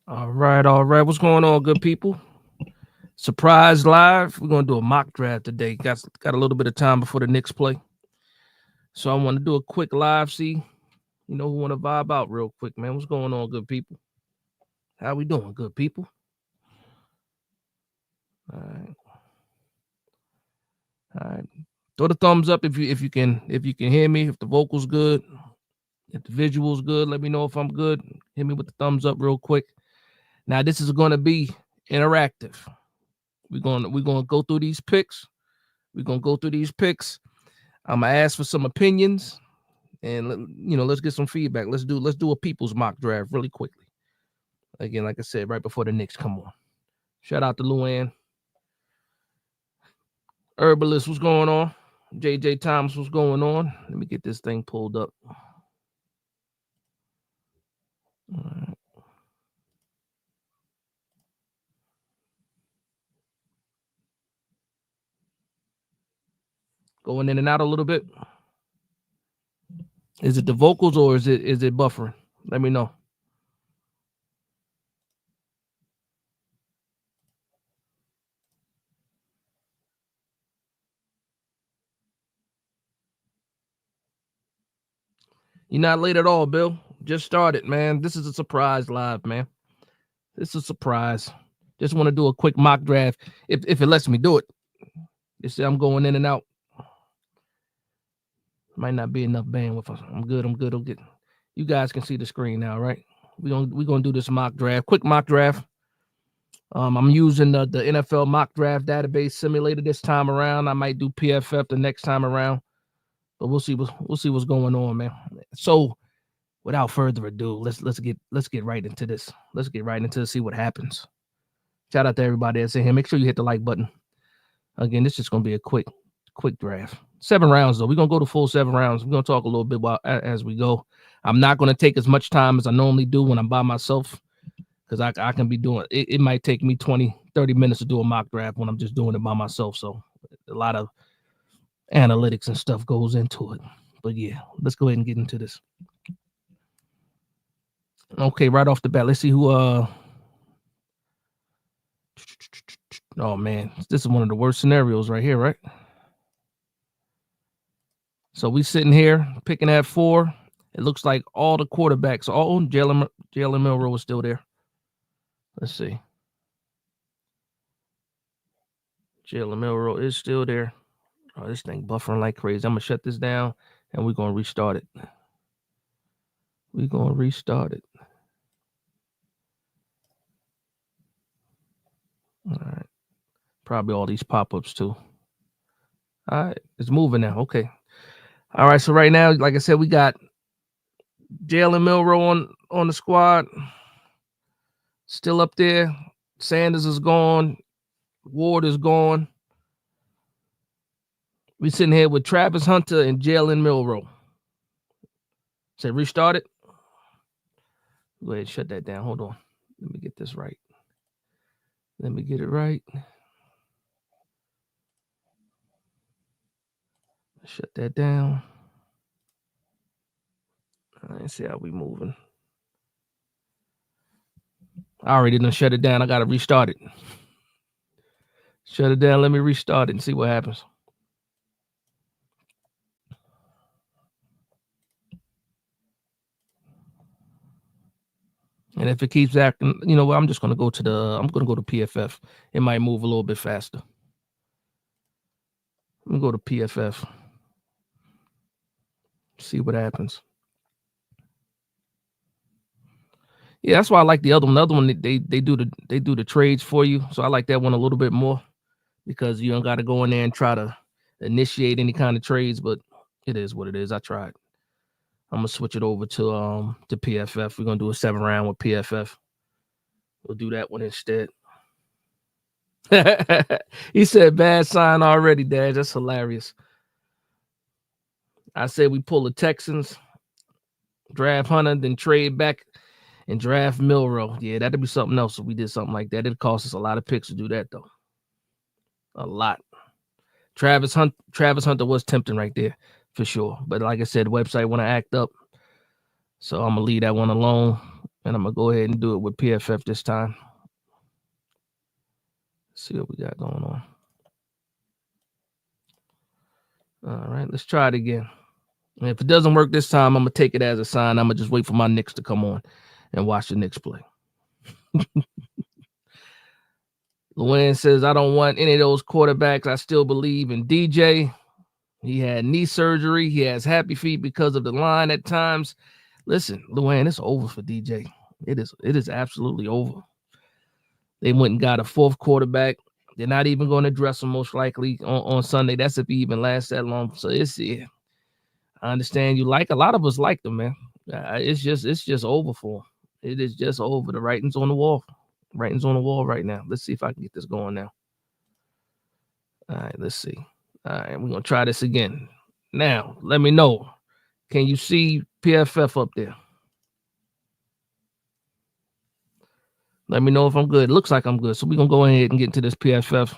All right, all right. What's going on, good people? Surprise live. We're gonna do a mock draft today. Got a little bit of time before the Knicks play, so I want to do a quick live. See, who want to vibe out real quick, man. What's going on, good people? How we doing, good people? All right, all right. Throw the thumbs up if you can hear me. If the vocals good, if the visuals good, let me know if I'm good. Hit me with the thumbs up real quick. Now this is gonna be interactive. We're gonna go through these picks. We're gonna go through these picks. I'm gonna ask for some opinions, and let's get some feedback. Let's do a people's mock draft really quickly. Again, like I said, right before the Knicks come on. Shout out to Luann. Herbalist, what's going on? JJ Thomas, what's going on? Let me get this thing pulled up. All right. Going in and out a little bit. Is it the vocals or is it buffering? Let me know. You're not late at all, Bill. Just started, man. This is a surprise live, man. This is a surprise. Just want to do a quick mock draft if it lets me do it. You see, I'm going in and out. Might not be enough bandwidth. I'm good. I'm good. I'm good. You guys can see the screen now, right? We're gonna do this mock draft. Quick mock draft. I'm using the NFL mock draft database simulator this time around. I might do PFF the next time around, but we'll see what's going on, man. So without further ado, let's get right into this. Let's get right into see what happens. Shout out to everybody that's in here. Make sure you hit the like button. Again, this is just gonna be a quick draft. 7 rounds though. We're gonna go to full 7 rounds. We're gonna talk a little bit about as we go. I'm not gonna take as much time as I normally do when I'm by myself because I can be doing it. It might take me 20, 30 minutes to do a mock draft when I'm just doing it by myself. So a lot of analytics and stuff goes into it. But yeah, let's go ahead and get into this. Okay, right off the bat, let's see who oh man, this is one of the worst scenarios right here, right? So we sitting here picking at 4. It looks like all the quarterbacks. Oh, Jalen Milroe is still there. Let's see. Jalen Milroe is still there. Oh, this thing buffering like crazy. I'm gonna shut this down and we're gonna restart it. We're gonna restart it. All right. Probably all these pop-ups too. All right, it's moving now. Okay. All right. So right now, like I said, we got Jalen Milroe on the squad. Still up there. Sanders is gone. Ward is gone. We sitting here with Travis Hunter and Jalen Milroe. Say restart it. Go ahead, shut that down. Hold on. Let me get this right. Let me get it right. Shut that down. All right, see how we moving. I already done shut it down. I gotta restart it. Shut it down. Let me restart it and see what happens. And if it keeps acting, you know what? I'm just gonna go to PFF. It might move a little bit faster. Let me go to PFF. See what happens. Yeah, that's why I like the other one. The other one, they do the trades for you. So I like that one a little bit more because you don't got to go in there and try to initiate any kind of trades. But it is what it is. I tried. I'm gonna switch it over to PFF. We're gonna do a 7 round with PFF. We'll do that one instead. He said bad sign already, Dad. That's hilarious. I said we pull the Texans, draft Hunter, then trade back and draft Milroe. Yeah, that'd be something else if we did something like that. It'd cost us a lot of picks to do that though. A lot. Travis Hunter was tempting right there for sure. But like I said, the website want to act up. So I'm gonna leave that one alone. And I'm going to go ahead and do it with PFF this time. Let's see what we got going on. All right, let's try it again. And if it doesn't work this time, I'm going to take it as a sign. I'm going to just wait for my Knicks to come on and watch the Knicks play. Luann says, I don't want any of those quarterbacks. I still believe in DJ. He had knee surgery. He has happy feet because of the line at times. Listen, Luann, it's over for DJ. It is absolutely over. They went and got a fourth quarterback. They're not even going to dress him most likely on Sunday. That's if he even lasts that long. So I understand you like a lot of us like them, man. It's just over for him. It is just over. The writing's on the wall. Writing's on the wall right now. Let's see if I can get this going now. All right, let's see. All right, we're going to try this again. Now, let me know. Can you see PFF up there? Let me know if I'm good. It looks like I'm good. So we're going to go ahead and get into this PFF.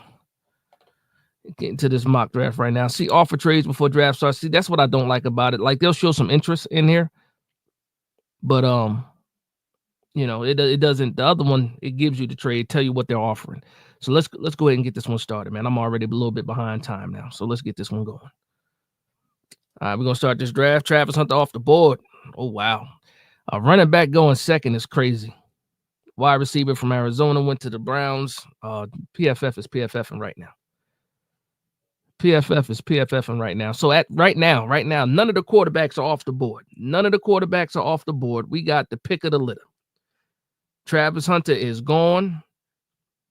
Get into this mock draft right now. See, offer trades before draft starts. See, that's what I don't like about it. Like, they'll show some interest in here. But, it doesn't. The other one, it gives you the trade, tell you what they're offering. So let's go ahead and get this one started, man. I'm already a little bit behind time now. So let's get this one going. All right, we're going to start this draft. Travis Hunter off the board. Oh, wow. A running back going second is crazy. Wide receiver from Arizona went to the Browns. PFF is PFFing right now. PFF is PFFing right now. So right now, none of the quarterbacks are off the board. None of the quarterbacks are off the board. We got the pick of the litter. Travis Hunter is gone.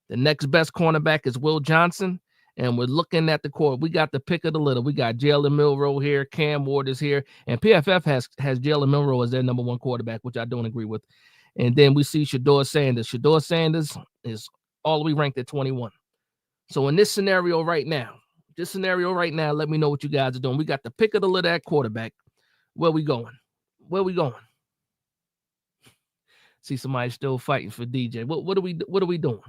The next best cornerback is Will Johnson. And we're looking at the court. We got the pick of the litter. We got Jalen Milroe here. Cam Ward is here. And PFF has Jalen Milroe as their number one quarterback, which I don't agree with. And then we see Shedeur Sanders. Shedeur Sanders is all the way ranked at 21. So in this scenario right now, let me know what you guys are doing. We got the pick of the litter at quarterback. Where we going? See somebody still fighting for DJ. What are we doing?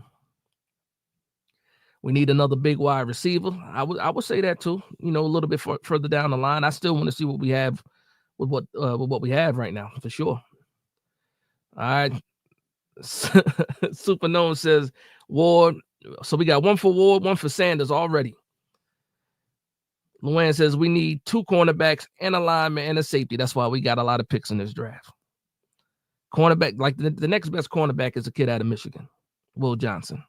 We need another big wide receiver. I would say that too. A little bit further down the line. I still want to see what we have with what we have right now for sure. All right. Superknown says Ward. So we got one for Ward, one for Sanders already. Luann says we need two cornerbacks and a lineman and a safety. That's why we got a lot of picks in this draft. Cornerback, like the next best cornerback is a kid out of Michigan, Will Johnson.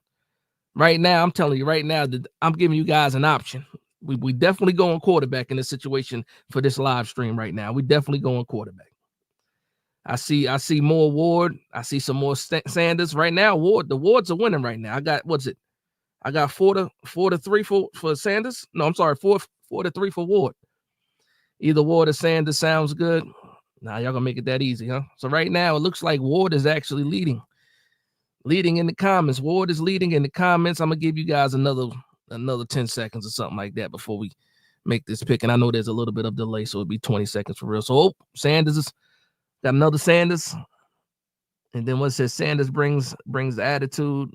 Right now, I'm telling you right now that I'm giving you guys an option. We definitely going quarterback in this situation for this live stream right now. We definitely going quarterback. I see more Ward. I see some more Sanders right now. The Wards are winning right now. I got I got 4-3 for Sanders. No, I'm sorry, 4-3 for Ward. Either Ward or Sanders sounds good. Now y'all gonna make it that easy, huh? So right now it looks like Ward is actually leading in the comments. Ward is leading in the comments. I'm gonna give you guys another 10 seconds or something like that before we make this pick. And I know there's a little bit of delay, so it'll be 20 seconds for real. So Sanders is got another Sanders. And then what says Sanders brings the attitude.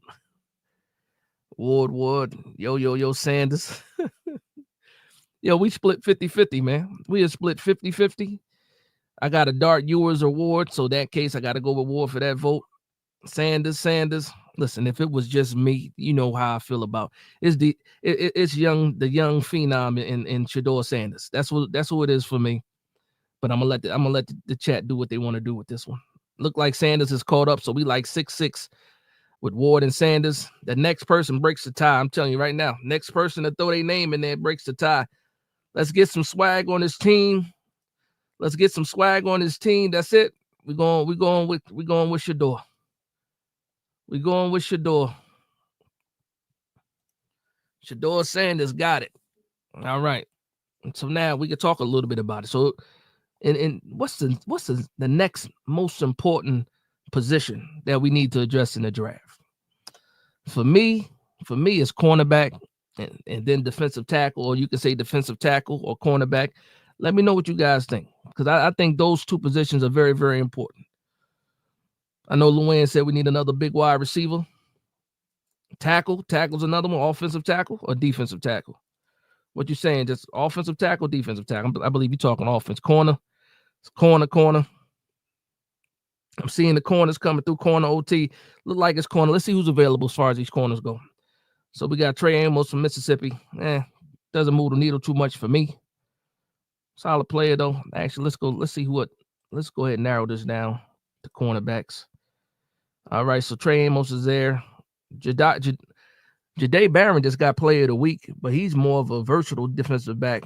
Ward, yo, Sanders. Yo, we split 50-50, man. We are split 50-50. I got a Dart Ewers or Ward, so that case I got to go with Ward for that vote. Sanders. Listen, if it was just me, you know how I feel about it's the young phenom in Shedeur Sanders. That's who it is for me. But I'm gonna let the chat do what they want to do with this one. Look like Sanders is caught up, so we like 6-6 with Ward and Sanders. The next person breaks the tie. I'm telling you right now, next person to throw their name in there breaks the tie. Let's get some swag on this team. That's it. We're going with Shedeur. We're going with Shedeur. Shedeur Sanders got it. All right. And so now we can talk a little bit about it. So, and what's the next most important position that we need to address in the draft? For me, it's cornerback and then defensive tackle, or you can say defensive tackle or cornerback. Let me know what you guys think, because I think those two positions are very, very important. I know Luann said we need another big wide receiver. Tackle's another one, offensive tackle or defensive tackle? What you saying, just offensive tackle, defensive tackle? I believe you're talking offense. Corner. I'm seeing the corners coming through. Corner OT. Look like it's corner. Let's see who's available as far as these corners go. So we got Trey Amos from Mississippi. Doesn't move the needle too much for me. Solid player, though. Actually, let's go. Let's see let's go ahead and narrow this down to cornerbacks. All right, so Trey Amos is there. Jahdae Barron just got player of the week, but he's more of a versatile defensive back.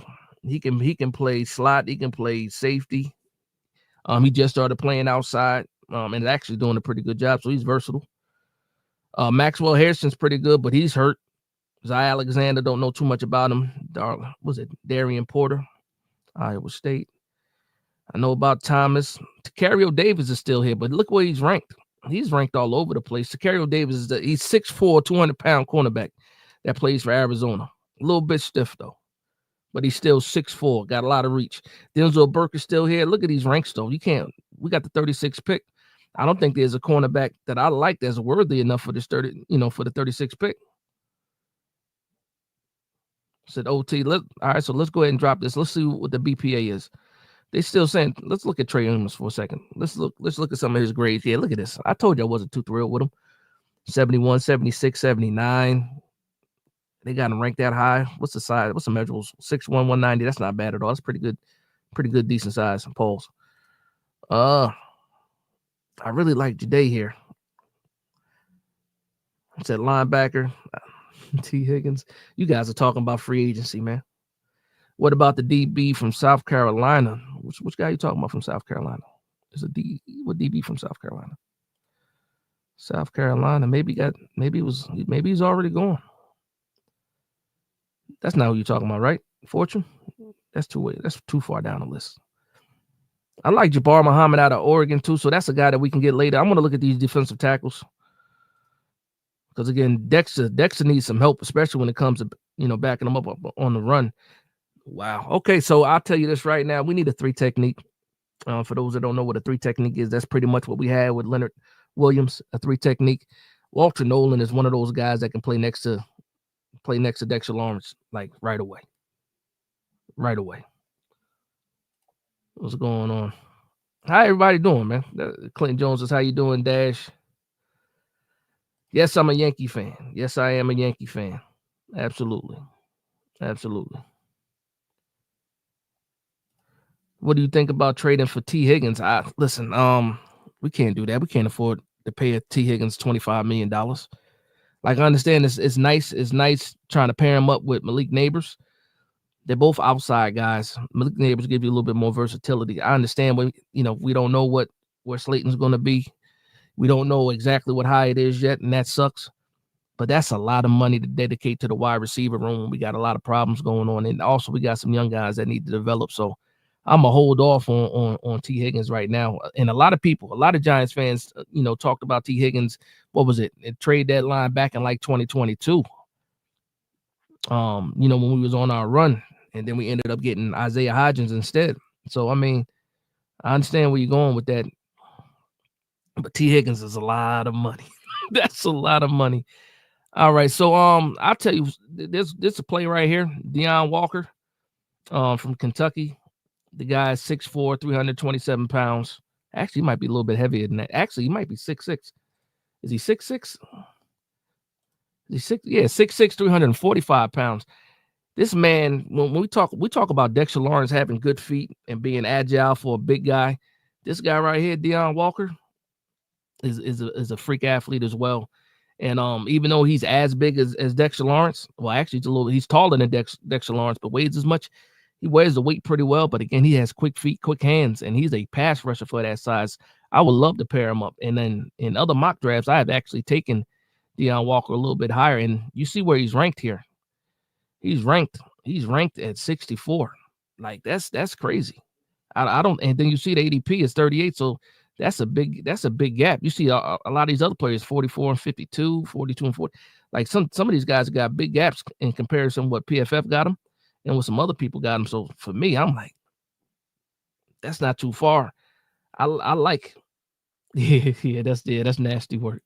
He can play slot. He can play safety. He just started playing outside and actually doing a pretty good job, so he's versatile. Maxwell Harrison's pretty good, but he's hurt. Zy Alexander, don't know too much about him. Darian Porter, Iowa State. I know about Thomas. Tacario Davis is still here, but look where he's ranked. He's ranked all over the place. Tacario Davis he's 6'4", 200-pound cornerback that plays for Arizona. A little bit stiff though, but he's still 6'4", got a lot of reach. Denzel Burke is still here. Look at these ranks though. We got the 36th pick. I don't think there's a cornerback that I like that's worthy enough for this for the 36th pick. Said OT. All right, so let's go ahead and drop this. Let's see what the BPA is. They still saying, let's look at Trey Amos for a second. Let's look at some of his grades. Yeah, look at this. I told you I wasn't too thrilled with him. 71, 76, 79. They got him ranked that high. What's the size? What's the measurables? 6'1", 190. That's not bad at all. That's pretty good, decent size and pulls. I really like Jahdae here. I said linebacker. T. Higgins. You guys are talking about free agency, man. What about the DB from South Carolina? Which guy are you talking about from South Carolina? There's what DB from South Carolina? South Carolina. Maybe he's already gone. That's not who you're talking about, right? Fortune? That's too far down the list. I like Jabbar Muhammad out of Oregon too, so that's a guy that we can get later. I'm going to look at these defensive tackles. Because again, Dexter needs some help, especially when it comes to backing them up on the run. Wow. Okay, so I'll tell you this right now. We need a 3 technique. For those that don't know what a 3 technique is, that's pretty much what we had with Leonard Williams, a 3 technique. Walter Nolan is one of those guys that can play next to Dexter Lawrence like right away. Right away. What's going on? How everybody doing, man? Clinton Jones is how you doing, Dash? Yes, I'm a Yankee fan. Yes, I am a Yankee fan. Absolutely. What do you think about trading for T. Higgins? Listen, we can't do that. We can't afford to pay T. Higgins $25 million. Like, I understand it's nice. It's nice trying to pair him up with Malik Neighbors. They're both outside guys. Malik Neighbors give you a little bit more versatility. I understand we don't know where Slayton's going to be. We don't know exactly what high it is yet, and that sucks. But that's a lot of money to dedicate to the wide receiver room. We got a lot of problems going on, and also we got some young guys that need to develop. So I'm gonna hold off on T. Higgins right now. And a lot of Giants fans, talked about T. Higgins. What was it? Trade deadline back in like 2022. When we was on our run, and then we ended up getting Isaiah Hodgins instead. So I mean, I understand where you're going with that. But T. Higgins is a lot of money. That's a lot of money. All right, so I'll tell you, there's a play right here, Deion Walker, from Kentucky. The guy is 6'4", 327 pounds. Actually, he might be a little bit heavier than that. Actually, he might be 6'6". Is he 6'6"? Is he 6? Yeah, 6'6", 345 pounds. This man, when we talk about Dexter Lawrence having good feet and being agile for a big guy. This guy right here, Deion Walker, is a freak athlete as well. And even though he's as big as Dexter Lawrence, well, actually he's taller than Dexter Lawrence, but weighs as much. He wears the weight pretty well, but again, he has quick feet, quick hands, and he's a pass rusher for that size. I would love to pair him up. And then in other mock drafts, I have actually taken Deion Walker a little bit higher, and you see where he's ranked here. He's ranked at 64. Like that's crazy. I don't, and then you see the ADP is 38, so that's a big gap. You see a lot of these other players 44 and 52, 42 and 40. Like some of these guys got big gaps in comparison to what PFF got them and what some other people got them. So for me, I'm like, that's not too far. I like, that's nasty work.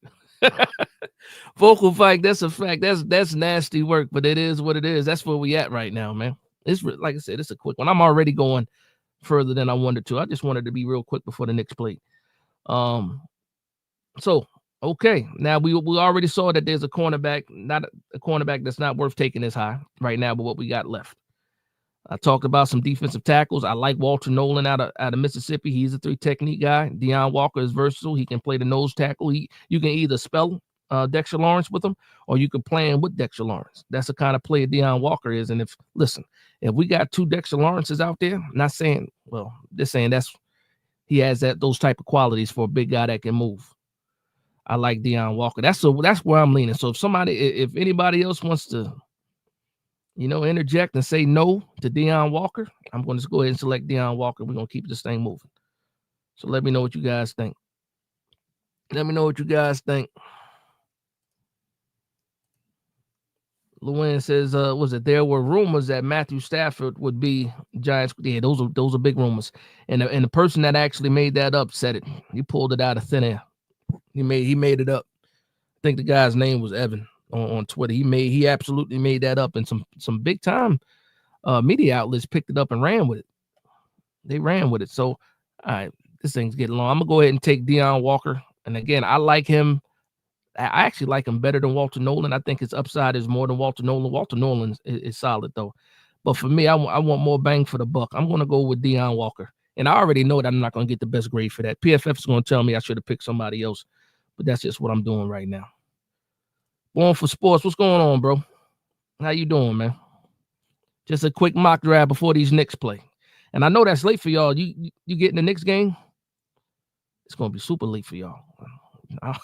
Vocal fight, that's a fact. That's nasty work, but it is what it is. That's where we at right now, man. It's like I said, it's a quick one. I'm already going further than I wanted to. I just wanted to be real quick before the next play. Um, so okay, now we already saw that there's a cornerback, not a cornerback that's not worth taking this high right now, but what we got left. I talked about some defensive tackles. I like Walter Nolan out of Mississippi. He's a 3 technique guy. Deion Walker is versatile. He can play the nose tackle. You can either spell Dexter Lawrence with him, or you can play him with Dexter Lawrence. That's the kind of player Deion Walker is. And if we got 2 Dexter Lawrences out there, not saying, well, just saying he has those type of qualities for a big guy that can move. I like Deion Walker. That's where I'm leaning. So if anybody else wants to, interject and say no to Deion Walker, I'm going to go ahead and select Deion Walker. We're going to keep this thing moving. So let me know what you guys think. Llewellyn says, there were rumors that Matthew Stafford would be Giants. Yeah, those are big rumors. And the person that actually made that up said it. He pulled it out of thin air. He made it up. I think the guy's name was Evan on Twitter. He absolutely made that up, and some big time media outlets picked it up and ran with it. They ran with it. So, all right, this thing's getting long. I'm gonna go ahead and take Deion Walker. And again, I like him. I actually like him better than Walter Nolan. I think his upside is more than Walter Nolan. Walter Nolan is solid though, but for me, I want more bang for the buck. I'm gonna go with Deion Walker, and I already know that I'm not gonna get the best grade for that. PFF is gonna tell me I should have picked somebody else, but that's just what I'm doing right now. Born for Sports, what's going on, bro? How you doing, man? Just a quick mock draft before these Knicks play. And I know that's late for y'all. You getting the Knicks game? It's gonna be super late for y'all.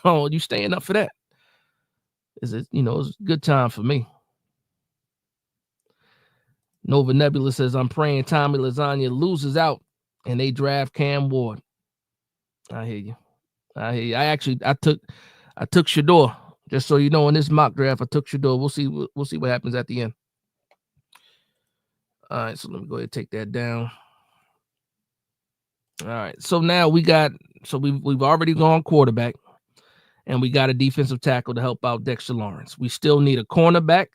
Oh, you staying up for that? It's a good time for me. Nova Nebula says, I'm praying Tommy Lasagna loses out and they draft Cam Ward. I hear you. I took Shador. Just so you know, in this mock draft, I took Shador. We'll see what happens at the end. All right, so let me go ahead and take that down. All right, so now we've already gone quarterback, and we got a defensive tackle to help out Dexter Lawrence. We still need a cornerback.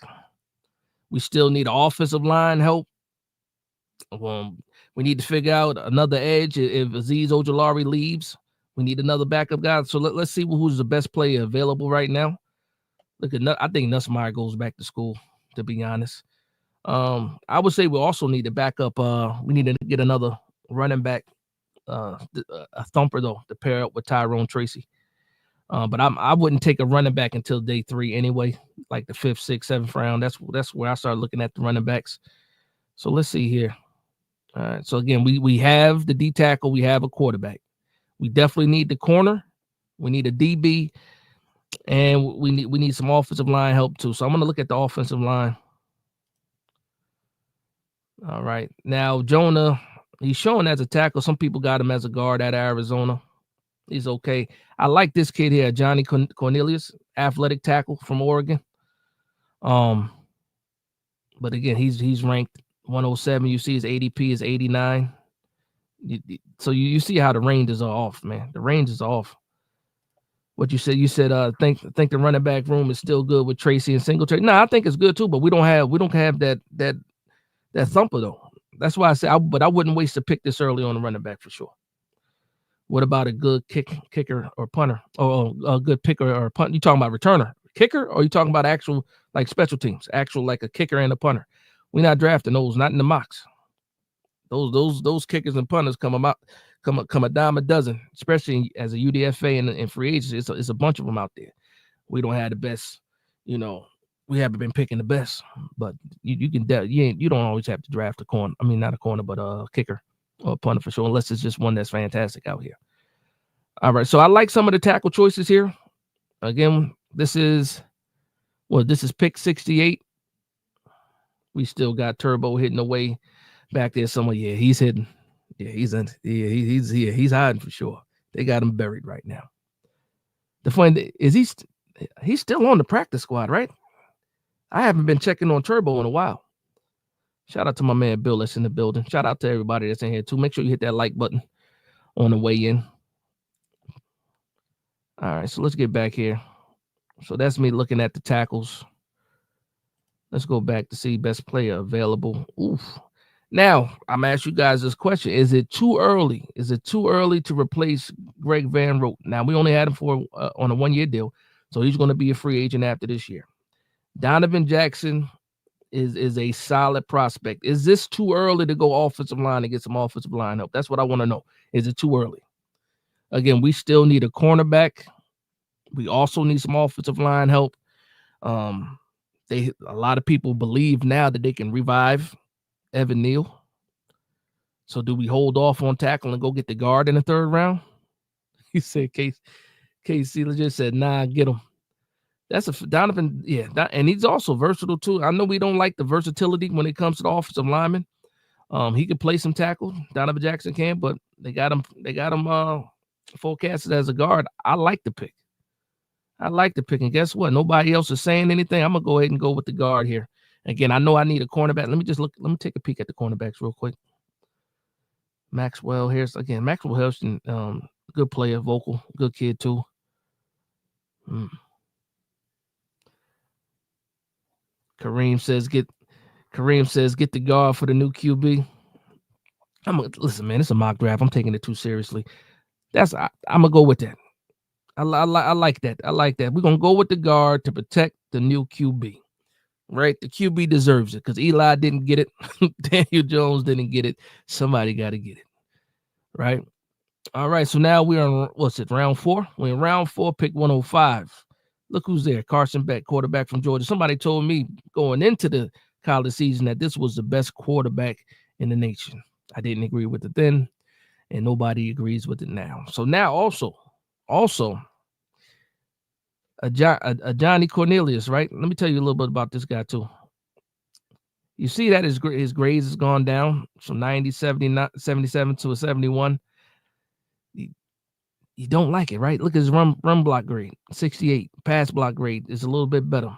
We still need offensive line help. We need to figure out another edge. If Azeez Ojulari leaves, we need another backup guy. So let's see who's the best player available right now. I think Nussmeier goes back to school, to be honest. I would say we also need to back up. We need to get another running back, a thumper though, to pair up with Tyrone Tracy. But I wouldn't take a running back until day 3 anyway, like the 5th, 6th, 7th round. That's where I started looking at the running backs. So let's see here. All right. So again, we have the D tackle, we have a quarterback. We definitely need the corner. We need a DB, and we need some offensive line help too. So I'm gonna look at the offensive line. All right. Now Jonah, he's showing as a tackle. Some people got him as a guard at Arizona. He's okay. I like this kid here, Johnny Cornelius, athletic tackle from Oregon. But again, he's ranked 107. You see his ADP is 89. So you see how the ranges are off, man. The ranges are off. What you said, think the running back room is still good with Tracy and Singletary. No, I think it's good too, but we don't have that thumper though. That's why I say, but I wouldn't waste a pick this early on the running back for sure. What about a good kicker or punter, or a good picker or punt? You talking about returner, kicker, or you talking about actual like special teams, actual like a kicker and a punter? We're not drafting those, not in the mocks. Those kickers and punters come a dime a dozen, especially as a UDFA and free agents. It's a bunch of them out there. We don't have the best, we haven't been picking the best, but you don't always have to draft a corner. I mean, not a corner, but a kicker or a punter for sure, unless it's just one that's fantastic out here. All right, so I like some of the tackle choices here. Again, this is pick 68. We still got Turbo hitting away back there somewhere. Yeah, he's hitting. Yeah, he's hiding for sure. They got him buried right now. The funny is he's still on the practice squad, right? I haven't been checking on Turbo in a while. Shout out to my man Bill that's in the building. Shout out to everybody that's in here too. Make sure you hit that like button on the way in. All right, so let's get back here. So that's me looking at the tackles. Let's go back to see best player available. Oof. Now, I'm gonna ask you guys this question: is it too early? Is it too early to replace Greg Van Roten? Now, we only had him for on a 1-year deal, so he's going to be a free agent after this year. Donovan Jackson is a solid prospect. Is this too early to go offensive line and get some offensive line help? That's what I want to know. Is it too early? Again, we still need a cornerback. We also need some offensive line help. A lot of people believe now that they can revive Evan Neal. So do we hold off on tackle and go get the guard in the 3rd round? He said, KC legit said, nah, get him. That's a Donovan, yeah, and he's also versatile too. I know we don't like the versatility when it comes to the offensive lineman. He could play some tackle. Donovan Jackson can, but they got him forecasted as a guard. I like the pick. And guess what? Nobody else is saying anything. I'm gonna go ahead and go with the guard here. Again, I know I need a cornerback. Let me take a peek at the cornerbacks real quick. Maxwell Hairston, good player, vocal, good kid too. Kareem says get the guard for the new QB. Listen, man, it's a mock draft. I'm taking it too seriously. I'm gonna go with that. I like that. We're gonna go with the guard to protect the new QB. Right? The QB deserves it because Eli didn't get it. Daniel Jones didn't get it. Somebody got to get it. Right? All right. So now we're on, round 4? We're in round 4, pick 105. Look who's there. Carson Beck, quarterback from Georgia. Somebody told me going into the college season that this was the best quarterback in the nation. I didn't agree with it then, and nobody agrees with it now. So now also a Johnny Cornelius, right? Let me tell you a little bit about this guy too. You see that his grades has gone down from 77 to a 71. You don't like it, right? Look at his run block grade, 68. Pass block grade is a little bit better.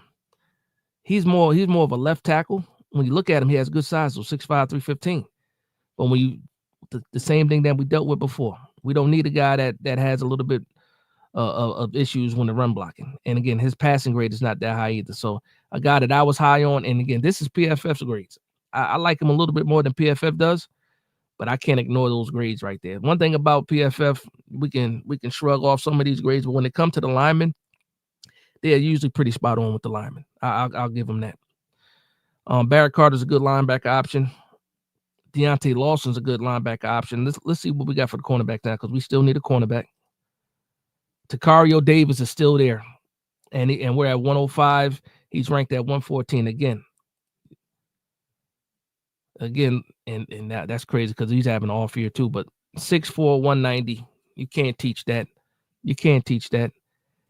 He's more of a left tackle. When you look at him, he has good size, so 6'5", 315. But when the same thing that we dealt with before, we don't need a guy that has a little bit of issues when the run blocking. And again, his passing grade is not that high either. So a guy that I was high on, and again, this is PFF's grades. I like him a little bit more than PFF does, but I can't ignore those grades right there. One thing about PFF, we can shrug off some of these grades, but when it comes to the linemen, they're usually pretty spot on with the linemen. I'll give them that. Barrett Carter's a good linebacker option. Deontay Lawson's a good linebacker option. Let's see what we got for the cornerback now, because we still need a cornerback. Takario Davis is still there, and we're at 105. He's ranked at 114 again, and that's crazy because he's having an off year too. But 6'4", 190, you can't teach that.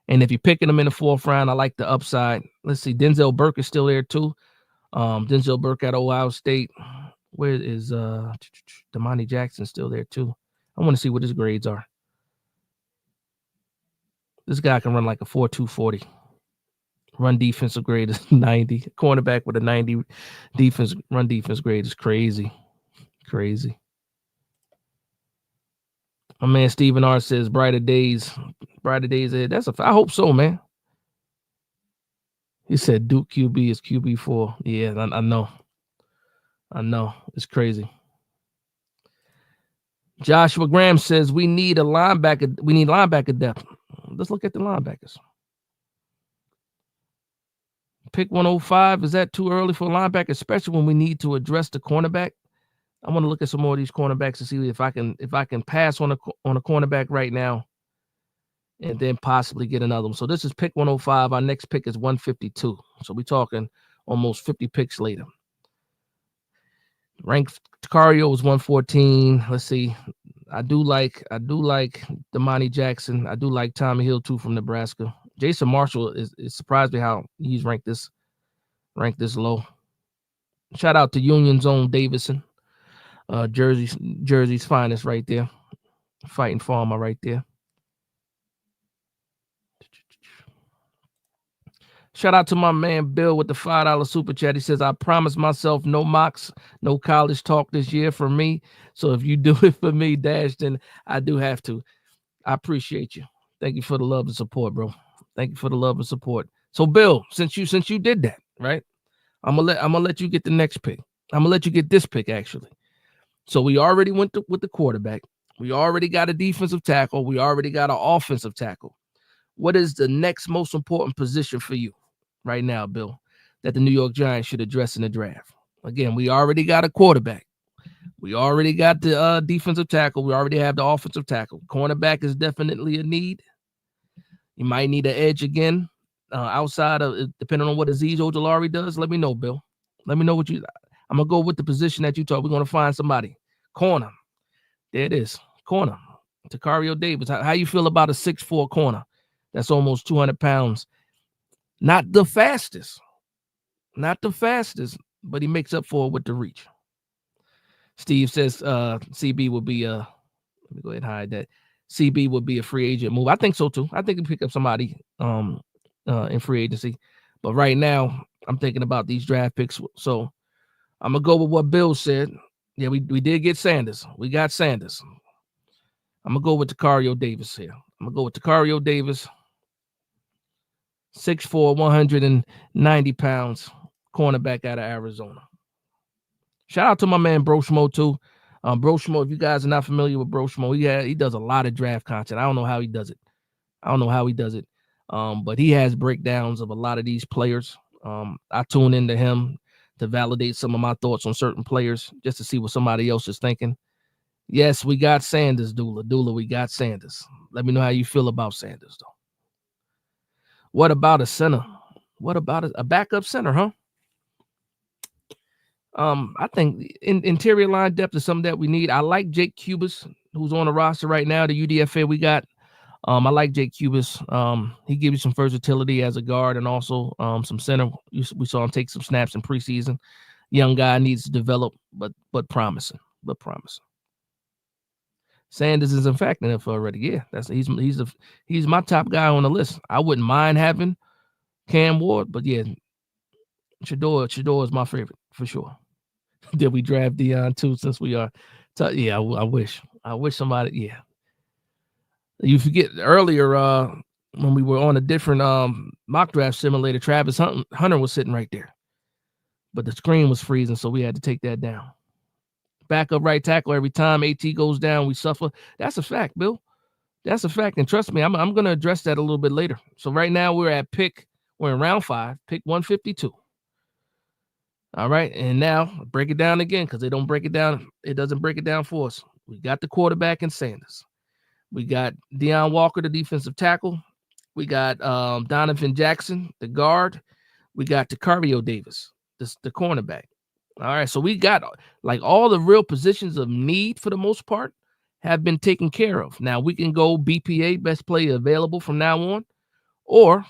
And if you're picking him in the 4th round, I like the upside. Let's see, Denzel Burke is still there too. Denzel Burke at Ohio State. Where is Damani Jackson still there too? I want to see what his grades are. This guy can run like a 4.240. Run defensive grade is 90. Cornerback with a 90 run defense grade is crazy. My man Stephen R says brighter days ahead. I hope so, man. He said Duke QB is QB4. Yeah, I know. It's crazy. Joshua Graham says we need linebacker depth. Let's look at the linebackers. Pick 105. Is that too early for a linebacker, especially when we need to address the cornerback? I want to look at some more of these cornerbacks to see if I can pass on a cornerback right now and then possibly get another one. So this is pick 105. Our next pick is 152. So we're talking almost 50 picks later. Rank Takario was 114. Let's see. I do like Damani Jackson. I do like Tommy Hill too from Nebraska. Jason Marshall is surprised me how he's ranked this low. Shout out to Union Zone Davidson. Jersey's finest right there. Fighting Farmer right there. Shout out to my man Bill with the $5 super chat. He says, I promise myself no mocks, no college talk this year for me. So if you do it for me, Dash, then I do have to. I appreciate you. Thank you for the love and support, bro. Thank you for the love and support. So Bill, since you did that, right? I'm gonna let you get the next pick. I'm gonna let you get this pick actually. So we already went with the quarterback. We already got a defensive tackle. We already got an offensive tackle. What is the next most important position for you right now, Bill, that the New York Giants should address in the draft? Again, we already got a quarterback. We already got the defensive tackle. We already have the offensive tackle. Cornerback is definitely a need. You might need an edge again outside of, depending on what Azeez Ojulari does. Let me know, Bill. Let me know what you. I'm gonna go with the position that you talk. We're gonna find somebody. Corner. There it is. Corner. Tacario Davis. How you feel about a 6'4" corner? That's almost 200 pounds. Not the fastest. Not the fastest, but he makes up for it with the reach. Steve says CB will be let me go ahead and hide that. CB would be a free agent move. I think so too. I think he pick up somebody in free agency. But right now, I'm thinking about these draft picks. So I'm gonna go with what Bill said. Yeah, we did get Sanders. We got Sanders. I'm gonna go with Tacario Davis here. I'm gonna go with Tacario Davis. 6'4", 190 pounds, cornerback out of Arizona. Shout out to my man Bro Schmo too. Bro Schmo, if you guys are not familiar with Bro Schmo, he does a lot of draft content. I don't know how he does it. But he has breakdowns of a lot of these players. I tune into him to validate some of my thoughts on certain players, just to see what somebody else is thinking. Yes, we got Sanders, Dula. We got Sanders. Let me know how you feel about Sanders, though. What about a center? What about a backup center, huh? I think interior line depth is something that we need. I like Jake Cubas, who's on the roster right now, the UDFA we got. I like Jake Cubas. He gives you some versatility as a guard and also some center. We saw him take some snaps in preseason. Young guy, needs to develop, but promising. Sanders is in fact in NFL already. Yeah, he's my top guy on the list. I wouldn't mind having Cam Ward, but yeah, Shedeur is my favorite for sure. Did we draft Deion too? Since we are, yeah, I wish somebody. Yeah, you forget earlier when we were on a different mock draft simulator, Travis Hunter was sitting right there, but the screen was freezing, so we had to take that down. Backup right tackle. Every time AT goes down, we suffer. That's a fact, Bill. That's a fact, and trust me, I'm going to address that a little bit later. So right now we're in round 5, pick 152. All right, and now break it down again because they don't break it down. It doesn't break it down for us. We got the quarterback in Sanders. We got Deion Walker, the defensive tackle. We got Donovan Jackson, the guard. We got Tacario Davis, the cornerback. All right, so we got like all the real positions of need for the most part have been taken care of. Now we can go BPA, best player available from now on. Or,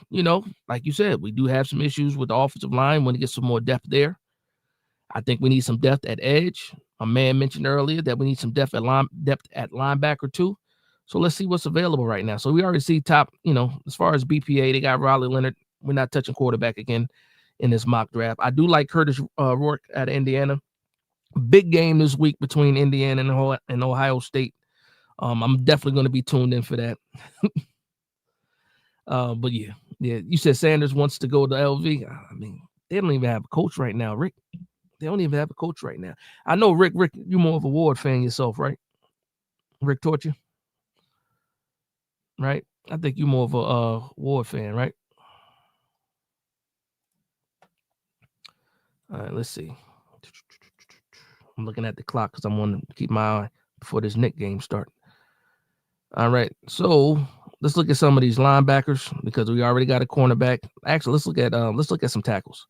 like you said, we do have some issues with the offensive line. Want to get some more depth there. I think we need some depth at edge. A man mentioned earlier that we need some depth at linebacker too. So let's see what's available right now. So we already see top, as far as BPA, they got Riley Leonard. We're not touching quarterback again in this mock draft. I do like Curtis Rourke out of Indiana. Big game this week between Indiana and Ohio State. I'm definitely going to be tuned in for that. But yeah, you said Sanders wants to go to LV. I mean, they don't even have a coach right now, Rick. They don't even have a coach right now. I know, Rick, you're more of a Ward fan yourself, right? Rick Torture, right? I think you're more of a Ward fan, right? All right, let's see. I'm looking at the clock because I want to keep my eye before this Knick game starts. All right, so let's look at some of these linebackers because we already got a cornerback. Actually, let's look at some tackles.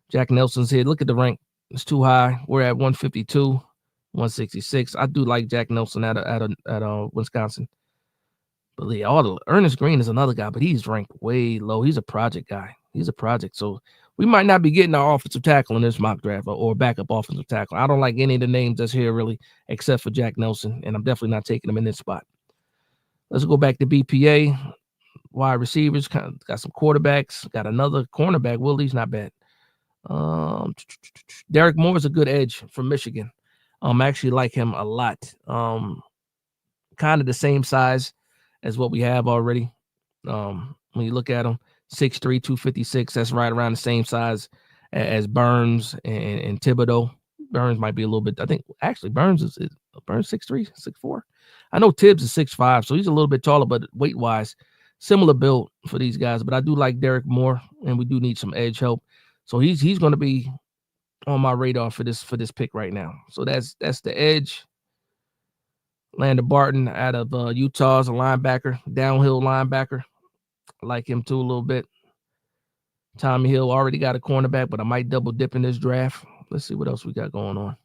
Jack Nelson's here. Look at the rank. It's too high. We're at 152, 166. I do like Jack Nelson at Wisconsin. But yeah, Ernest Green is another guy, but he's ranked way low. He's a project guy. So we might not be getting our offensive tackle in this mock draft or backup offensive tackle. I don't like any of the names that's here really, except for Jack Nelson, and I'm definitely not taking him in this spot. Let's go back to BPA. Wide receivers, got some quarterbacks, got another cornerback. Willie's not bad. Derek Moore is a good edge from Michigan. I actually like him a lot. Kind of the same size as what we have already. When you look at him, 6'3", 256, that's right around the same size as Burns and Thibodeau. Burns might be a little bit. I think actually Burns is Burns 6'3", 6'4". I know Tibbs is 6'5", so he's a little bit taller, but weight wise, similar build for these guys. But I do like Derek more, and we do need some edge help. So he's going to be on my radar for this pick right now. So that's the edge. Landon Barton out of Utah is a linebacker, downhill linebacker. I like him too a little bit. Tommy Hill already got a cornerback, but I might double dip in this draft. Let's see what else we got going on.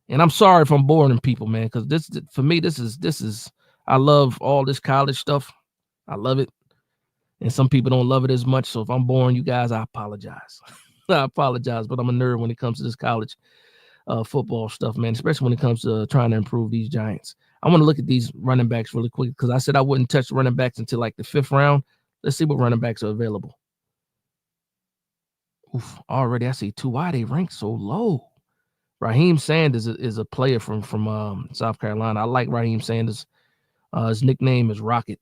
And I'm sorry if I'm boring people, man, because this for me, this is I love all this college stuff. I love it. And some people don't love it as much. So if I'm boring you guys, I apologize. I apologize, but I'm a nerd when it comes to this college football stuff, man, especially when it comes to trying to improve these Giants. I want to look at these running backs really quick because I said I wouldn't touch the running backs until like the 5th round. Let's see what running backs are available. Oof, already I see 2. Why are they ranked so low? Raheem Sanders is a player from South Carolina. I like Raheem Sanders. His nickname is Rocket.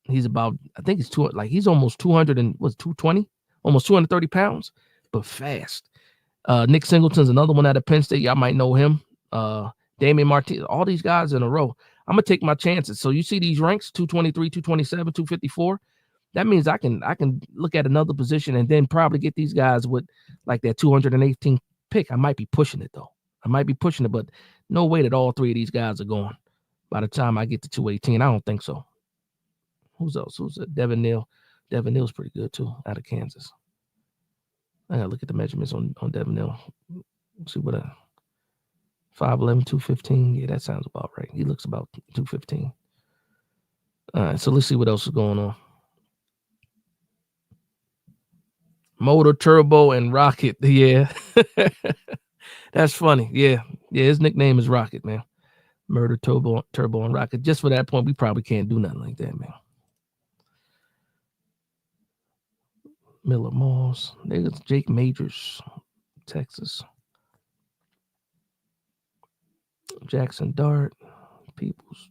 He's about, I think it's he's almost 200 and 220, almost 230 pounds, but fast. Nick Singleton's another one out of Penn State. Y'all might know him. Damian Martinez, all these guys in a row. I'm gonna take my chances. So you see these ranks: 223, 227, 254. That means I can look at another position and then probably get these guys with like that 218 pick. I might be pushing it though. I might be pushing it, but no way that all 3 of these guys are going by the time I get to 218. I don't think so. Who's else? Who's that? Devin Neal. Devin Neal's pretty good too, out of Kansas. I gotta look at the measurements on Devin Neal. See what 5'11", 215. Yeah, that sounds about right. He looks about 215. All right, so let's see what else is going on. Motor, Turbo, and Rocket. Yeah. That's funny. Yeah. His nickname is Rocket, man. Murder, Turbo, and Rocket. Just for that point, we probably can't do nothing like that, man. Miller Moss. There's Jake Majors, Texas. Jackson Dart, Peoples.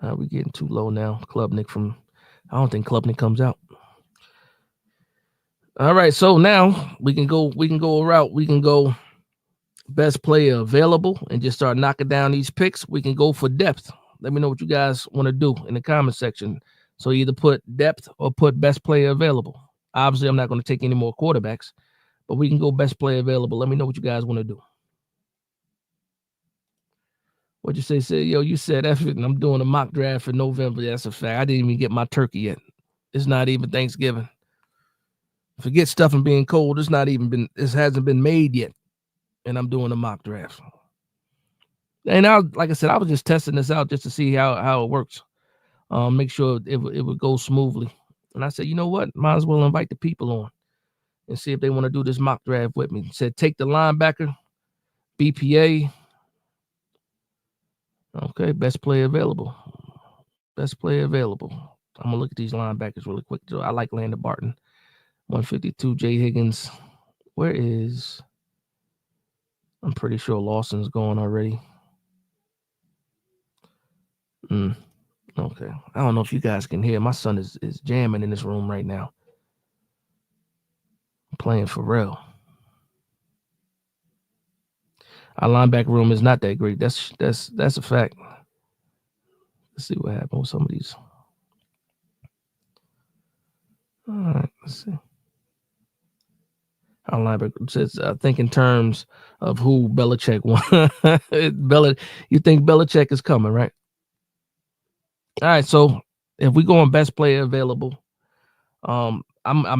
We're getting too low now. Klubnik I don't think Klubnik comes out. All right, so now we can go a route. We can go best player available and just start knocking down these picks. We can go for depth. Let me know what you guys want to do in the comment section. So either put depth or put best player available. Obviously, I'm not going to take any more quarterbacks, but we can go best player available. Let me know what you guys want to do. What'd you say? Say, yo, you said everything. I'm doing a mock draft for November. That's a fact. I didn't even get my turkey yet. It's not even Thanksgiving. Forget stuff and being cold. This hasn't been made yet. And I'm doing a mock draft. And like I said, I was just testing this out just to see how it works. Make sure it would go smoothly. And I said, you know what? Might as well invite the people on and see if they want to do this mock draft with me. Said take the linebacker, BPA. Okay, best player available. Best player available. I'm going to look at these linebackers really quick. I like Landon Barton. 152, Jay Higgins. Where is... I'm pretty sure Lawson's going already. Okay. I don't know if you guys can hear. My son is jamming in this room right now. Playing for real. Our linebacker room is not that great. That's a fact. Let's see what happened with some of these. All right, let's see. Our linebacker says, think in terms of who Belichick won. You think Belichick is coming, right? All right, so if we go on best player available, I'm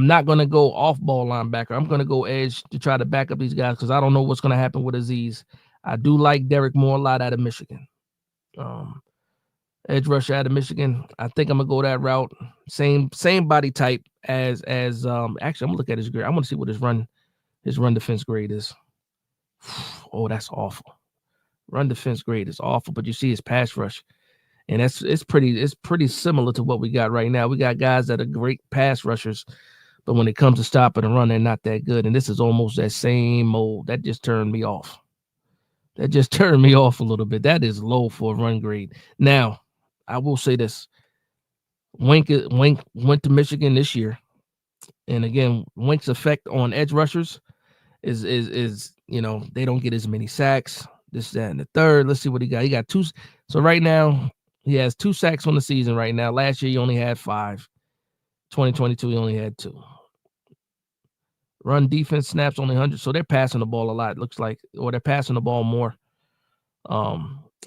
not going to go off-ball linebacker. I'm going to go edge to try to back up these guys because I don't know what's going to happen with Azeez. I do like Derek Moore a lot out of Michigan. Edge rusher out of Michigan. I think I'm going to go that route. Same body type as actually, I'm going to look at his grade. I want to see what his run defense grade is. Oh, that's awful. Run defense grade is awful, but you see his pass rush. And it's pretty similar to what we got right now. We got guys that are great pass rushers, but when it comes to stopping and run, they're not that good. And this is almost that same mold. That just turned me off. That just turned me off a little bit. That is low for a run grade. Now, I will say this. Wink went to Michigan this year. And again, Wink's effect on edge rushers is they don't get as many sacks. This, that, and the third. Let's see what he got. He got 2. So right now he has 2 sacks on the season right now. Last year he only had 5. 2022 he only had 2. Run defense snaps only 100. So they're passing the ball a lot. It looks like, or they're passing the ball more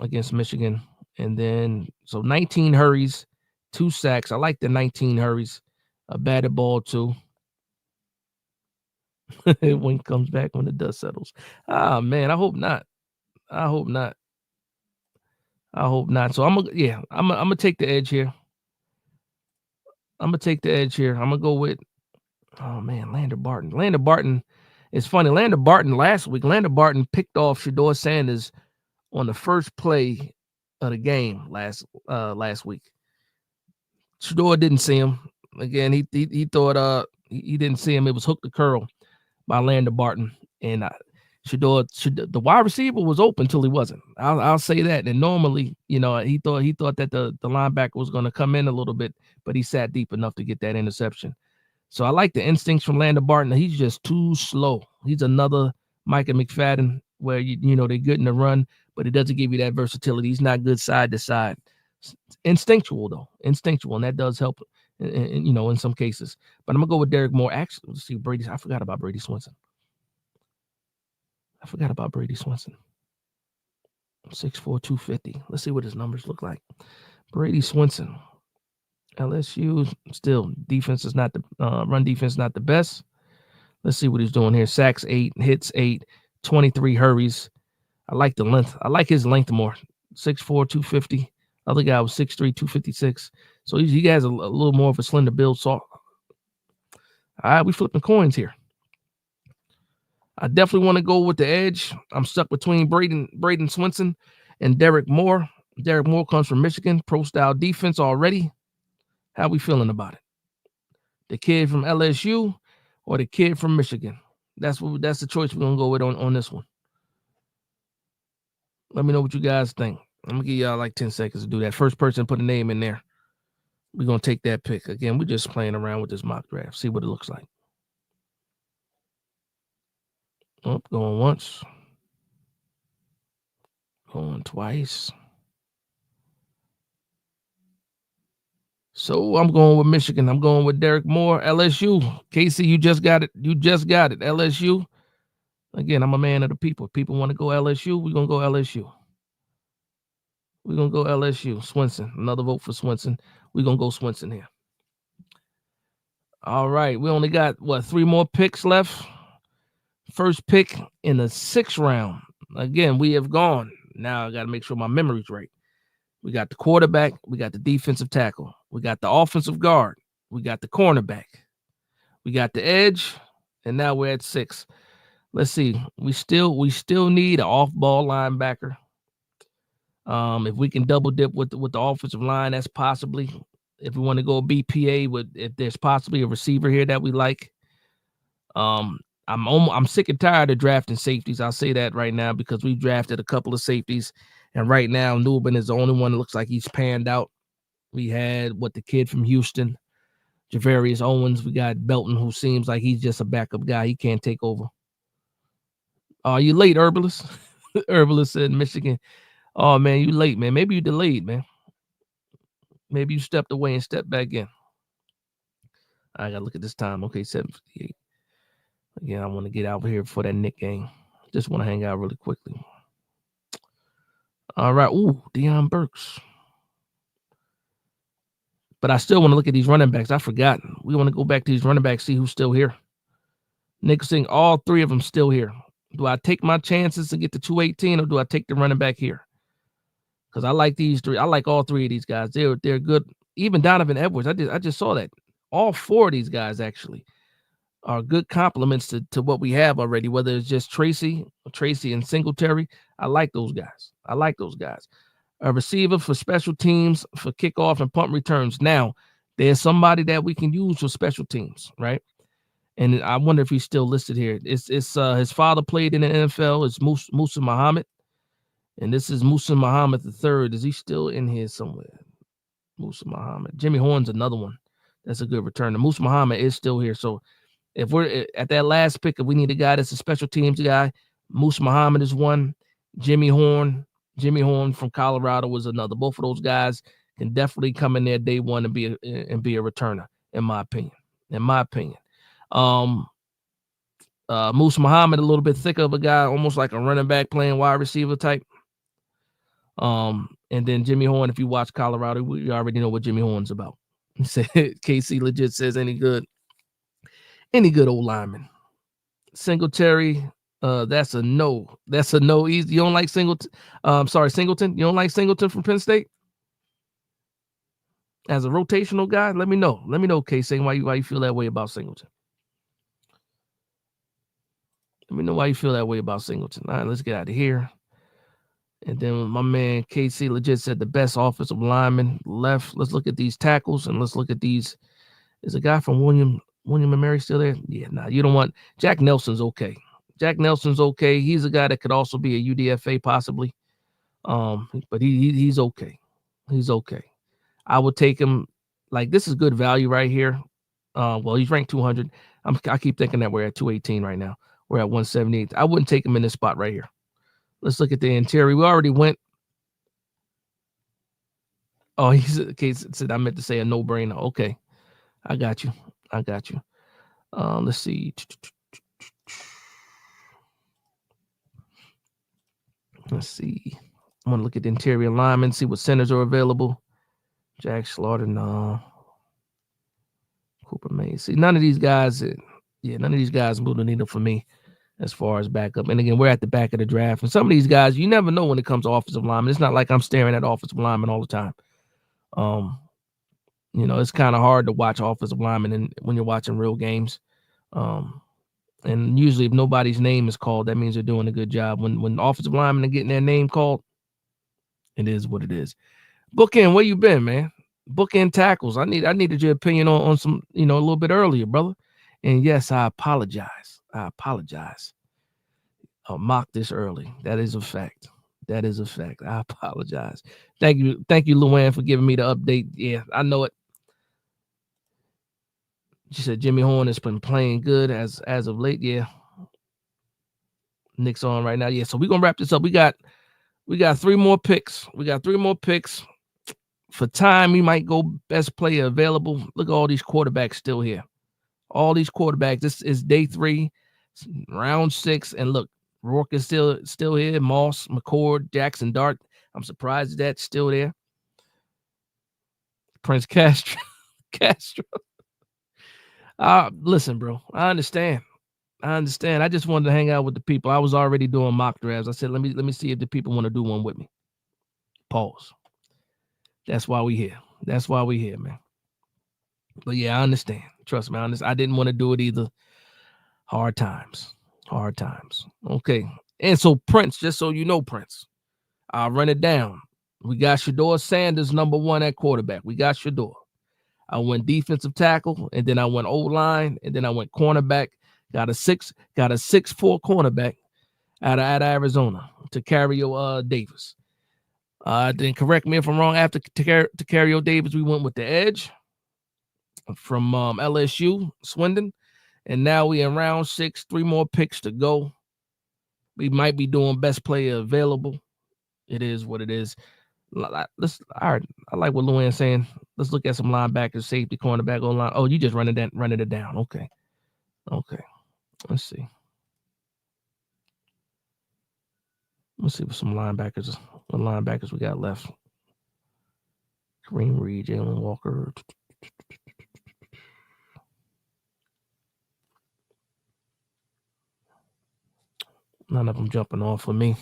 against Michigan. And then so 19 hurries, 2 sacks. I like the 19 hurries. A batted ball too. When it comes back, when the dust settles. Ah, man, I hope not. I hope not. So I'm gonna take the edge here. I'm gonna go with, oh man, Lander Barton. It's funny. Last week, Lander Barton picked off Shedeur Sanders on the first play of the game last week. Shedeur didn't see him. Again, he thought he didn't see him. It was hook to curl by Lander Barton, and Shedeur, the wide receiver was open till he wasn't. I'll say that. And normally, he thought that the linebacker was going to come in a little bit, but he sat deep enough to get that interception. So I like the instincts from Lander Barton. He's just too slow. He's another Micah McFadden where they're good in the run, but it doesn't give you that versatility. He's not good side to side. Instinctual, and that does help in some cases. But I'm gonna go with Derek Moore. Actually, let's see, Brady. I forgot about Brady Swinson. 6'4", 250. Let's see what his numbers look like. Brady Swinson. LSU still defense is not the run defense, not the best. Let's see what he's doing here. Sacks 8, hits 8, 23 hurries. I like the length. I like his length more. 6'4", 250. Other guy was 6'3", 256. So he has a little more of a slender build. So, all right, we flipping coins here. I definitely want to go with the edge. I'm stuck between Braden Swinson and Derek Moore. Derek Moore comes from Michigan, pro-style defense already. How we feeling about it? The kid from LSU or the kid from Michigan? That's the choice we're gonna go with on this one. Let me know what you guys think. I'm gonna give y'all like 10 seconds to do that. First person put a name in there. We're gonna take that pick. Again, we're just playing around with this mock draft. See what it looks like. Oh, going once. Going twice. So I'm going with Michigan. I'm going with Derek Moore. LSU. Casey, you just got it. LSU. Again, I'm a man of the people. If people want to go LSU, we're going to go LSU. Swinson. Another vote for Swinson. We're going to go Swinson here. All right. We only got, 3 more picks left. First pick in the 6th round. Again, we have gone. Now I got to make sure my memory's right. We got the quarterback. We got the defensive tackle. We got the offensive guard. We got the cornerback. We got the edge. And now we're at 6. Let's see. We still need an off-ball linebacker. If we can double dip with the offensive line, that's possibly. If we want to go BPA if there's possibly a receiver here that we like. I'm sick and tired of drafting safeties. I'll say that right now because we drafted a couple of safeties, and right now Newbin is the only one that looks like he's panned out. We had the kid from Houston, Javarius Owens. We got Belton, who seems like he's just a backup guy. He can't take over. Oh, you late, Herbalist? Herbalist said Michigan. Oh man, you late, man. Maybe you delayed, man. Maybe you stepped away and stepped back in. I gotta look at this time. Okay, 7:58. Again, I want to get out here for that Nick game. Just want to hang out really quickly. All right. Ooh, Deion Burks. But I still want to look at these running backs. I forgot. We want to go back to these running backs, see who's still here. Nicholson, all 3 of them still here. Do I take my chances to get to 218 or do I take the running back here? Because I like these 3. I like all 3 of these guys. They're good. Even Donovan Edwards. I just saw that. All 4 of these guys actually are good compliments to what we have already, whether it's just Tracy and Singletary. I like those guys. A receiver for special teams, for kickoff and punt returns. Now, there's somebody that we can use for special teams, right? And I wonder if he's still listed here. It's his father played in the NFL. It's Musa Muhammad. And this is Musa Muhammad III. Is he still in here somewhere? Musa Muhammad. Jimmy Horn's another one. That's a good returner. Musa Muhammad is still here. So If we're at that last pick, if we need a guy that's a special teams guy, Moose Muhammad is one. Jimmy Horn from Colorado was another. Both of those guys can definitely come in there day one and be a returner, in my opinion. Moose Muhammad, a little bit thicker of a guy, almost like a running back playing wide receiver type. And then Jimmy Horn, if you watch Colorado, we already know what Jimmy Horn's about. He said KC legit says any good old lineman. Singletary, that's a no. That's a no. Easy. You don't like Singleton? Singleton. You don't like Singleton from Penn State as a rotational guy? Let me know. Let me know, KC, why you feel that way about Singleton. Let me know why you feel that way about Singleton. All right, let's get out of here. And then my man KC legit said the best offensive lineman left. Let's look at these tackles and let's look at these. Is a guy from William and Mary still there? Yeah, nah, you don't want Jack Nelson's okay. Jack Nelson's okay. He's a guy that could also be a UDFA possibly. But he's okay. He's okay. I would take him. Like, this is good value right here. Well, he's ranked 200. I keep thinking that we're at 218 right now. We're at 178. I wouldn't take him in this spot right here. Let's look at the interior. We already went. Oh, Case said I meant to say a no-brainer. Okay. I got you. Let's see. I'm going to look at the interior linemen, see what centers are available. Jack Slaughter, no. Cooper Mays. See, none of these guys move the needle for me as far as backup. And again, we're at the back of the draft. And some of these guys, you never know when it comes to offensive linemen. It's not like I'm staring at offensive linemen all the time. It's kind of hard to watch offensive linemen when you're watching real games. And usually if nobody's name is called, that means they're doing a good job. When offensive linemen are getting their name called, it is what it is. Bookend, where you been, man? Bookend tackles. I needed your opinion on some, a little bit earlier, brother. And yes, I apologize. I'll mock this early. That is a fact. I apologize. Thank you, Luann, for giving me the update. Yeah, I know it. She said Jimmy Horn has been playing good as of late. Yeah. Nick's on right now. Yeah, so we're gonna wrap this up. We got 3 more picks. For time, we might go best player available. Look at all these quarterbacks still here. All these quarterbacks. This is day 3, round 6. And look, Rourke is still here. Moss, McCord, Jackson Dart. I'm surprised that's still there. Prince Castro. Listen, bro. I understand. I just wanted to hang out with the people. I was already doing mock drafts. I said, let me see if the people want to do one with me. Pause. That's why we here. Man. But yeah, I understand. Trust me, I didn't want to do it either. Hard times. Okay. And so Prince, just so you know, Prince, I'll run it down. We got Shedeur Sanders, number 1 at quarterback. We got Shedeur. I went defensive tackle, and then I went O-line, and then I went cornerback. Got a 6'4" cornerback out of Arizona, Tacario Davis. Then correct me if I'm wrong. After Tacario Davis, we went with the edge from LSU, Swindon. And now we in round 6, 3 more picks to go. We might be doing best player available. It is what it is. All right. I like what Luann's saying. Let's look at some linebackers, safety, cornerback, O-line. Oh, you just running it down. Okay. Let's see. Let's see what linebackers we got left. Kareem Reed, Jalen Walker. None of them jumping off for me.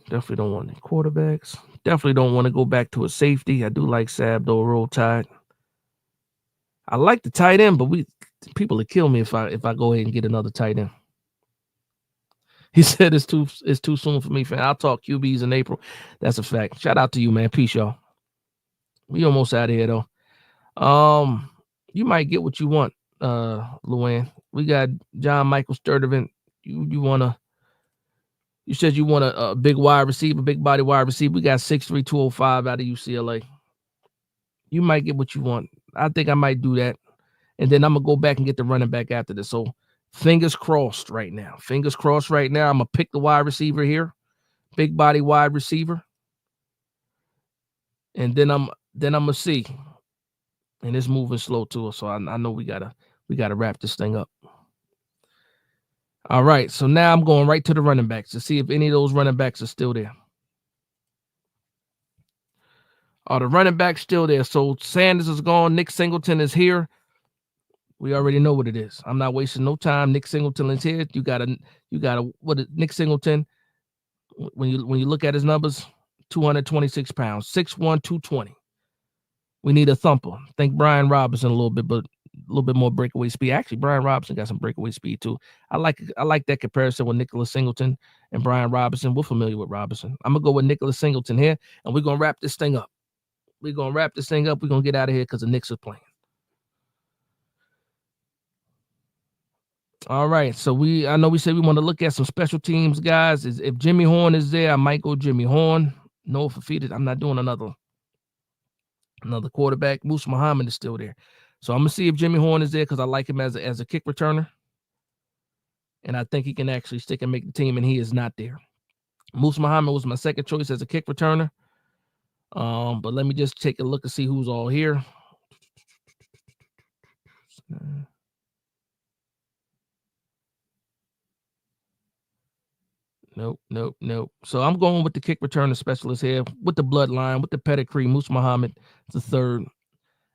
Definitely don't want any quarterbacks. Definitely don't want to go back to a safety. I do like Sabdo, Roll Tide. I like the tight end, but people will kill me if I go ahead and get another tight end. He said it's too soon for me, fam. I'll talk QBs in April. That's a fact. Shout out to you, man. Peace, y'all. We almost out of here though. You might get what you want, Luann. We got John Michael Sturdivant. You said you want a big wide receiver, big body wide receiver. We got 6'3", 205 out of UCLA. You might get what you want. I think I might do that. And then I'm gonna go back and get the running back after this. So fingers crossed right now. Fingers crossed right now. I'm gonna pick the wide receiver here, big body wide receiver. And then I'm gonna see. And it's moving slow too. So I know we gotta wrap this thing up. All right. So now I'm going right to the running backs to see if any of those running backs are still there. Are the running backs still there? So Sanders is gone. Nick Singleton is here. We already know what it is. I'm not wasting no time. Nick Singleton is here. You gotta what is Nick Singleton? When you look at his numbers, 226 pounds, 6'1", 220. We need a thumper. Think Brian Robinson a little bit, but a little bit more breakaway speed. Actually, Brian Robinson got some breakaway speed too. I like that comparison with Nicholas Singleton and Brian Robinson. We're familiar with Robinson. I'm gonna go with Nicholas Singleton here, and we're gonna wrap this thing up. We're gonna wrap this thing up. We're gonna get out of here because the Knicks are playing. All right. So I know we said we want to look at some special teams, guys. If Jimmy Horn is there, I might go Jimmy Horn. No Fafita. I'm not doing another quarterback. Moose Muhammad is still there. So I'm gonna see if Jimmy Horn is there because I like him as a kick returner. And I think he can actually stick and make the team, and he is not there. Moose Muhammad was my second choice as a kick returner. But let me just take a look and see who's all here. Nope. So I'm going with the kick returner specialist here with the bloodline, with the pedigree. Moose Muhammad is the third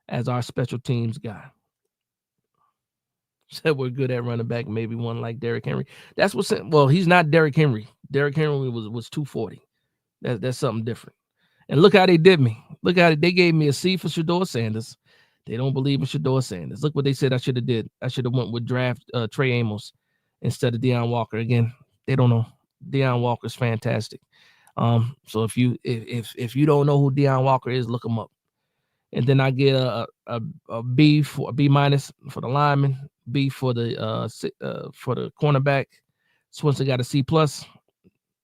as our special teams guy. Said we're good at running back, maybe one like Derrick Henry. That's what's well, he's not Derrick Henry. Derrick Henry was 240. That's something different. And look how they did me. Look how they gave me a C for Shedeur Sanders. They don't believe in Shedeur Sanders. Look what they said I should have did. I should have went with draft Trey Amos instead of Deion Walker. Again, they don't know. Deion Walker's fantastic. So if you don't know who Deion Walker is, look him up. And then I get a B minus for the lineman, B for the cornerback. Swinson got a C plus,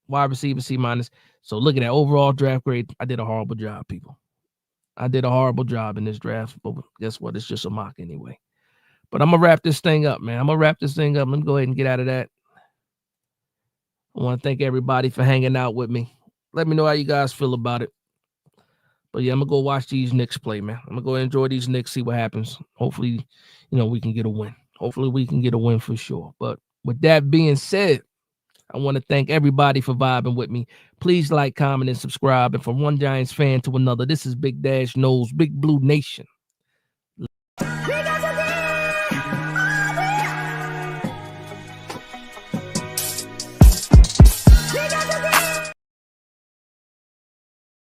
wide receiver C minus. So look at that overall draft grade. I did a horrible job, people. I did a horrible job in this draft, but guess what? It's just a mock anyway. But I'm gonna wrap this thing up, man. Let me go ahead and get out of that. I want to thank everybody for hanging out with me. Let me know how you guys feel about it. But yeah, I'm gonna go watch these Knicks play, man. I'm gonna go enjoy these Knicks, see what happens. Hopefully, we can get a win. Hopefully, we can get a win for sure. But with that being said, I want to thank everybody for vibing with me. Please like, comment, and subscribe. And from one Giants fan to another, this is Big Dash Knows, Big Blue Nation.